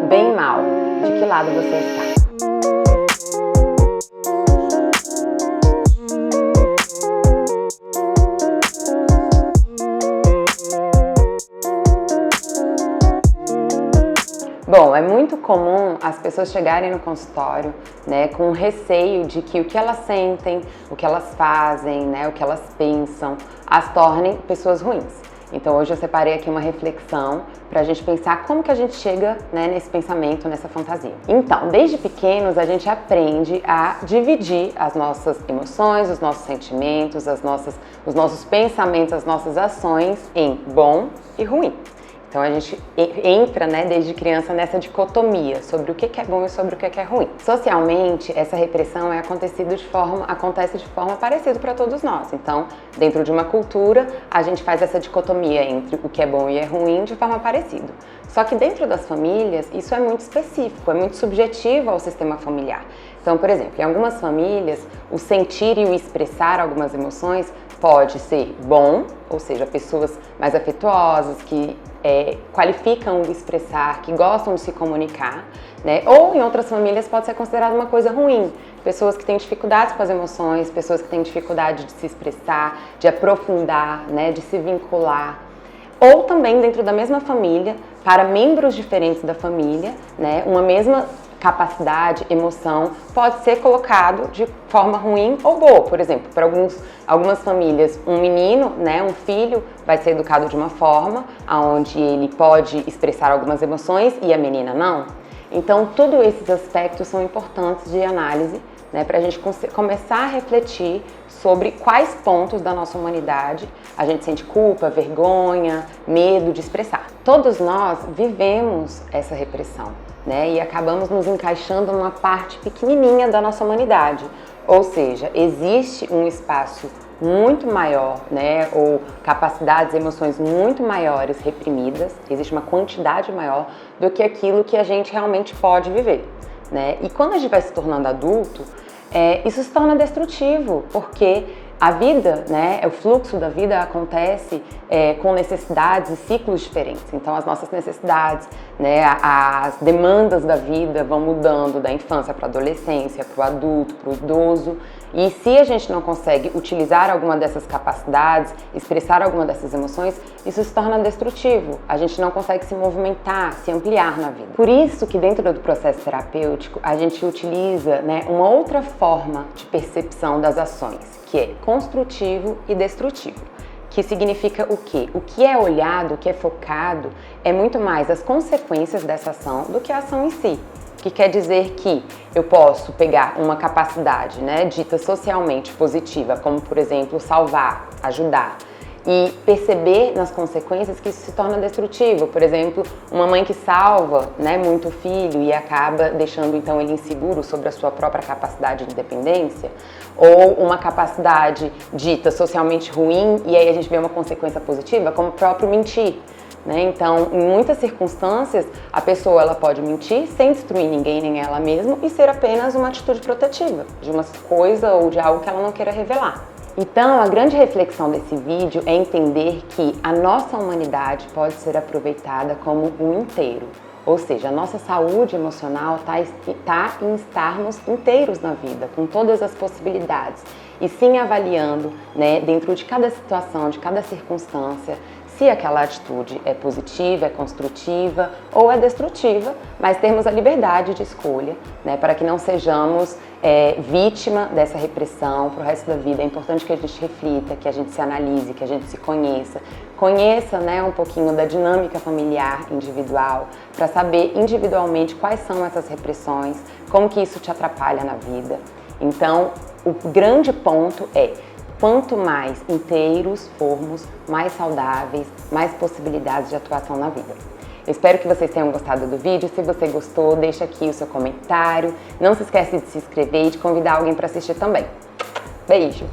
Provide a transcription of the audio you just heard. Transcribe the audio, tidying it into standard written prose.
bem e mal, de que lado você está? Bom, é muito comum as pessoas chegarem no consultório, né, com receio de que o que elas sentem, o que elas fazem, né, o que elas pensam, as tornem pessoas ruins. Então hoje eu separei aqui uma reflexão para a gente pensar como que a gente chega, né, nesse pensamento, nessa fantasia. Então, desde pequenos a gente aprende a dividir as nossas emoções, os nossos sentimentos, os nossos pensamentos, as nossas ações em bom e ruim. Então a gente entra, né, desde criança nessa dicotomia sobre o que é bom e sobre o que é ruim. Socialmente, essa repressão acontece de forma parecida para todos nós. Então, dentro de uma cultura, a gente faz essa dicotomia entre o que é bom e é ruim de forma parecida. Só que dentro das famílias, isso é muito específico, é muito subjetivo ao sistema familiar. Então, por exemplo, em algumas famílias, o sentir e o expressar algumas emoções pode ser bom, ou seja, pessoas mais afetuosas, que qualificam o expressar, que gostam de se comunicar, né? Ou em outras famílias pode ser considerado uma coisa ruim, pessoas que têm dificuldades com as emoções, pessoas que têm dificuldade de se expressar, de aprofundar, né? De se vincular. Ou também dentro da mesma família, para membros diferentes da família, né? Uma mesma capacidade, emoção, pode ser colocado de forma ruim ou boa. Por exemplo, para algumas famílias, um menino, né, um filho, vai ser educado de uma forma onde ele pode expressar algumas emoções e a menina não. Então, todos esses aspectos são importantes de análise, né, para a gente começar a refletir sobre quais pontos da nossa humanidade a gente sente culpa, vergonha, medo de expressar. Todos nós vivemos essa repressão, né, e acabamos nos encaixando numa parte pequenininha da nossa humanidade. Ou seja, existe um espaço muito maior, né, ou capacidades, emoções muito maiores reprimidas, existe uma quantidade maior do que aquilo que a gente realmente pode viver, né? E quando a gente vai se tornando adulto, isso se torna destrutivo, porque a vida, né, o fluxo da vida acontece com necessidades e ciclos diferentes. Então as nossas necessidades, né, as demandas da vida vão mudando da infância para a adolescência, para o adulto, para o idoso. E se a gente não consegue utilizar alguma dessas capacidades, expressar alguma dessas emoções, isso se torna destrutivo. A gente não consegue se movimentar, se ampliar na vida. Por isso que dentro do processo terapêutico, a gente utiliza, né, uma outra forma de percepção das ações, que é construtivo e destrutivo. Que significa o quê? O que é olhado, o que é focado, é muito mais as consequências dessa ação do que a ação em si. Que quer dizer que eu posso pegar uma capacidade, né, dita socialmente positiva, como por exemplo salvar, ajudar, e perceber nas consequências que isso se torna destrutivo. Por exemplo, uma mãe que salva, né, muito o filho e acaba deixando então ele inseguro sobre a sua própria capacidade de independência, ou uma capacidade dita socialmente ruim e aí a gente vê uma consequência positiva, como o próprio mentir. Então, em muitas circunstâncias, a pessoa ela pode mentir sem destruir ninguém, nem ela mesma, e ser apenas uma atitude protetiva de uma coisa ou de algo que ela não queira revelar. Então, a grande reflexão desse vídeo é entender que a nossa humanidade pode ser aproveitada como um inteiro. Ou seja, a nossa saúde emocional está em estarmos inteiros na vida, com todas as possibilidades. E sim avaliando, né, dentro de cada situação, de cada circunstância, se aquela atitude é positiva, é construtiva ou é destrutiva, mas termos a liberdade de escolha, né, para que não sejamos vítima dessa repressão para o resto da vida. É importante que a gente reflita, que a gente se analise, que a gente se conheça, né, um pouquinho da dinâmica familiar individual, para saber individualmente quais são essas repressões, como que isso te atrapalha na vida. Então, o grande ponto é: quanto mais inteiros formos, mais saudáveis, mais possibilidades de atuação na vida. Eu espero que vocês tenham gostado do vídeo. Se você gostou, deixa aqui o seu comentário. Não se esquece de se inscrever e de convidar alguém para assistir também. Beijo!